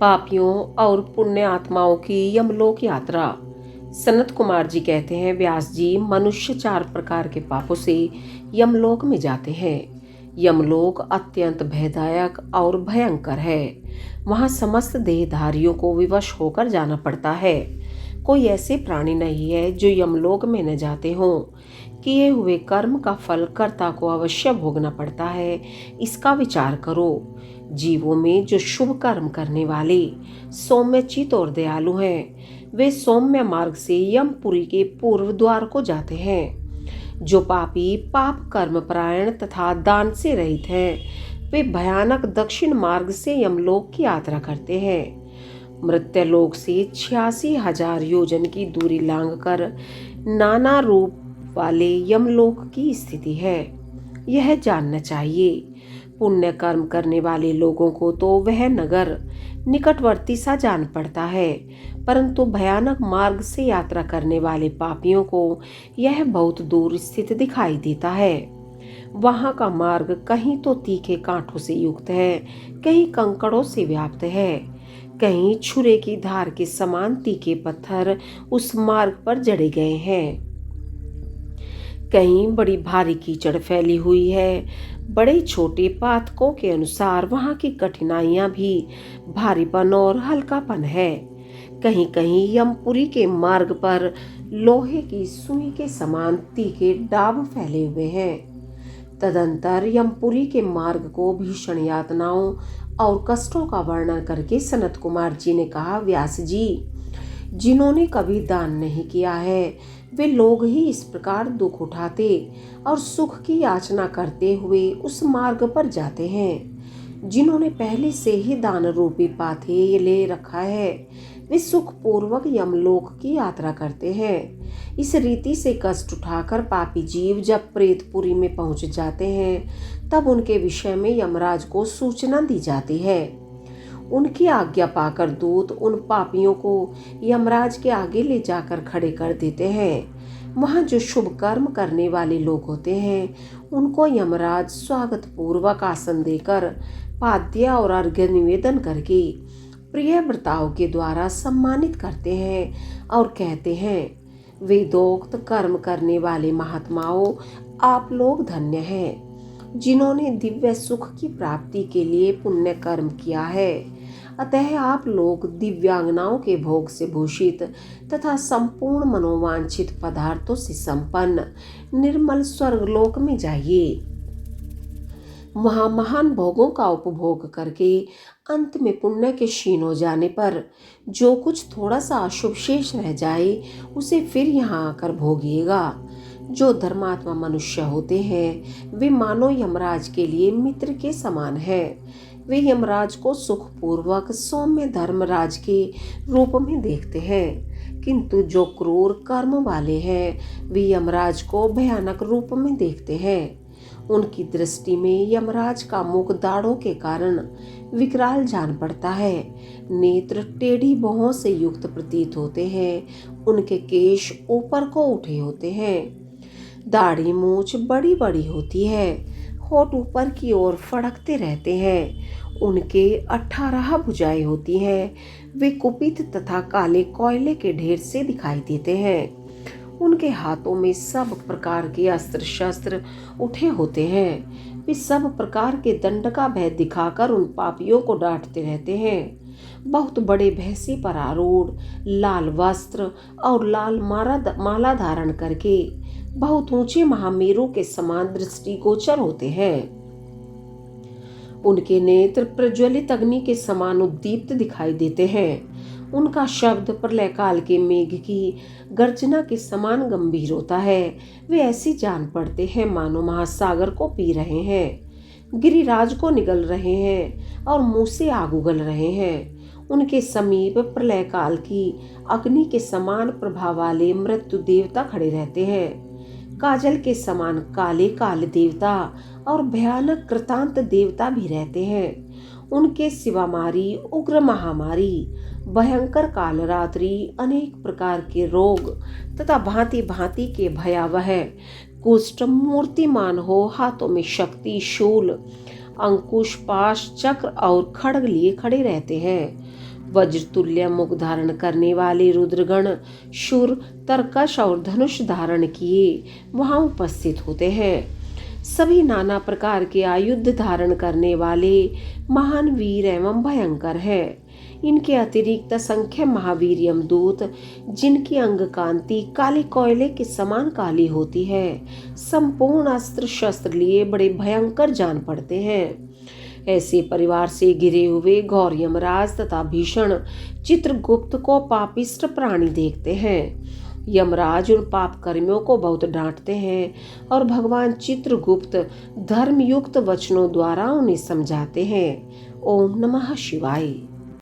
पापियों और पुण्य आत्माओं की यमलोक यात्रा। सनत कुमार जी कहते हैं, व्यास जी, मनुष्य 4 प्रकार के पापों से यमलोक में जाते हैं। यमलोक अत्यंत भयदायक और भयंकर है। वहां समस्त देहधारियों को विवश होकर जाना पड़ता है। कोई ऐसे प्राणी नहीं है जो यमलोक में न जाते हों। किए हुए कर्म का फल कर्ता को अवश्य भोगना पड़ता है। इसका विचार करो। जीवों में जो शुभ कर्म करने वाले सौम्यचित और दयालु हैं, वे सौम्य मार्ग से यमपुरी के पूर्व द्वार को जाते हैं। जो पापी पाप कर्म परायण तथा दान से रहित हैं, वे भयानक दक्षिण मार्ग से यमलोक की यात्रा करते हैं। मृत्युलोक से 86,000 योजन की दूरी लांघकर नाना रूप वाले यमलोक की स्थिति है। यह जानना चाहिए। पुण्य कर्म करने वाले लोगों को तो वह नगर निकटवर्ती सा जान पड़ता है, परंतु भयानक मार्ग से यात्रा करने वाले पापियों को यह बहुत दूर स्थित दिखाई देता है। वहां का मार्ग कहीं तो तीखे कांटों से युक्त है, कहीं कंकड़ों से व्याप्त है, कहीं छुरे की धार के समान तीखे पत्थर उस मार्ग पर जड़े गए हैं, कहीं बड़ी भारी कीचड़ फैली हुई है। बड़े छोटे पातकों के अनुसार वहां की कठिनाइयां भी भारीपन और हल्कापन है। कहीं कहीं यमपुरी के मार्ग पर लोहे की सुई के समान तीखे डाब फैले हुए हैं। तदंतर यमपुरी के मार्ग को भीषण यातनाओं और कष्टों का वर्णन करके सनत कुमार जी ने कहा, व्यास जी, जिन्होंने कभी दान नहीं किया है, वे लोग ही इस प्रकार दुख उठाते और सुख की याचना करते हुए उस मार्ग पर जाते हैं। जिन्होंने पहले से ही दान रूपी पाथे ले रखा है, वे सुख पूर्वक यमलोक की यात्रा करते हैं। इस रीति से कष्ट उठाकर पापी जीव जब प्रेतपुरी में पहुंच जाते हैं, तब उनके विषय में यमराज को सूचना दी जाती है। उनकी आज्ञा पाकर दूत उन पापियों को यमराज के आगे ले जाकर खड़े कर देते हैं। वहां जो शुभ कर्म करने वाले लोग होते हैं, उनको यमराज स्वागत पूर्वक आसन देकर पाद्य और अर्घ्य निवेदन करके प्रिय व्रताओं के द्वारा सम्मानित करते हैं और कहते हैं, वेदोक्त कर्म करने वाले महात्माओं, आप लोग धन्य हैं, जिन्होंने दिव्य सुख की प्राप्ति के लिए पुण्य कर्म किया है। अतः आप लोग दिव्यांगनाओं के भोग से भूषित तथा संपूर्ण मनोवांछित पदार्थों से संपन्न निर्मल स्वर्गलोक में जाइए। वहां महान भोगों का उपभोग करके अंत में पुण्य के क्षीण हो जाने पर जो कुछ थोड़ा सा अशुभ शेष रह जाए, उसे फिर यहाँ आकर भोगिएगा। जो धर्मात्मा मनुष्य होते हैं, वे मानो यमराज के लिए मित्र के समान हैं। वे यमराज को सुखपूर्वक सौम्य धर्मराज के रूप में देखते हैं, किंतु जो क्रूर कर्म वाले हैं, वे यमराज को भयानक रूप में देखते हैं। उनकी दृष्टि में यमराज का मुख दाढ़ों के कारण विकराल जान पड़ता है। नेत्र टेढ़ी भौहों से युक्त प्रतीत होते हैं। उनके केश ऊपर को उठे होते हैं। दाढ़ी मूछ बड़ी बड़ी होती है। होठ ऊपर की ओर फड़कते रहते हैं। उनके 18 भुजाएं होती हैं। वे कुपित तथा काले कोयले के ढेर से दिखाई देते हैं। उनके हाथों में सब प्रकार के अस्त्र शस्त्र उठे होते हैं। वे सब प्रकार के दंड का भय दिखाकर उन पापियों को डांटते रहते हैं। बहुत बड़े भैंसी पर आरूढ़, लाल वस्त्र और लाल माला धारण करके बहुत ऊंचे महामेरु के समान दृष्टिगोचर होते हैं। उनके नेत्र प्रज्वलित अग्नि के समान उद्दीप्त दिखाई देते हैं। उनका शब्द प्रलय काल के मेघ की गर्जना के समान गंभीर होता है। वे ऐसी जान पड़ते हैं मानो महासागर को पी रहे हैं, गिरिराज को निगल रहे हैं और मुंह से आग उगल रहे हैं। उनके समीप प्रलय काल की अग्नि के समान प्रभाव वाले मृत्यु देवता खड़े रहते हैं। काजल के समान काले काल देवता और भयानक कृतांत देवता भी रहते हैं। उनके शिवामारी, उग्र महामारी, भयंकर कालरात्रि, अनेक प्रकार के रोग तथा भांति भांति के भयावह कुष्ठ मूर्तिमान हो हाथों में शक्ति, शूल, अंकुश, पाश, चक्र और खड्ग लिए खड़े रहते हैं। वज्र तुल्य मुख धारण करने वाले रुद्रगण शूर, तरकश और धनुष धारण किए वहां उपस्थित होते हैं। सभी नाना प्रकार के आयुध धारण करने वाले महान वीर एवं भयंकर हैं। इनके अतिरिक्त असंख्य महावीर यमदूत, जिनकी अंग कांति काले कोयले के समान काली होती है, संपूर्ण अस्त्र शस्त्र लिए बड़े भयंकर जान पड़ते हैं। ऐसे परिवार से घिरे हुए घोर यमराज तथा भीषण चित्रगुप्त को पापिष्ट प्राणी देखते हैं। यमराज उन पाप कर्मियों को बहुत डांटते हैं और भगवान चित्रगुप्त धर्मयुक्त वचनों द्वारा उन्हें समझाते हैं। ओम नमः शिवाय।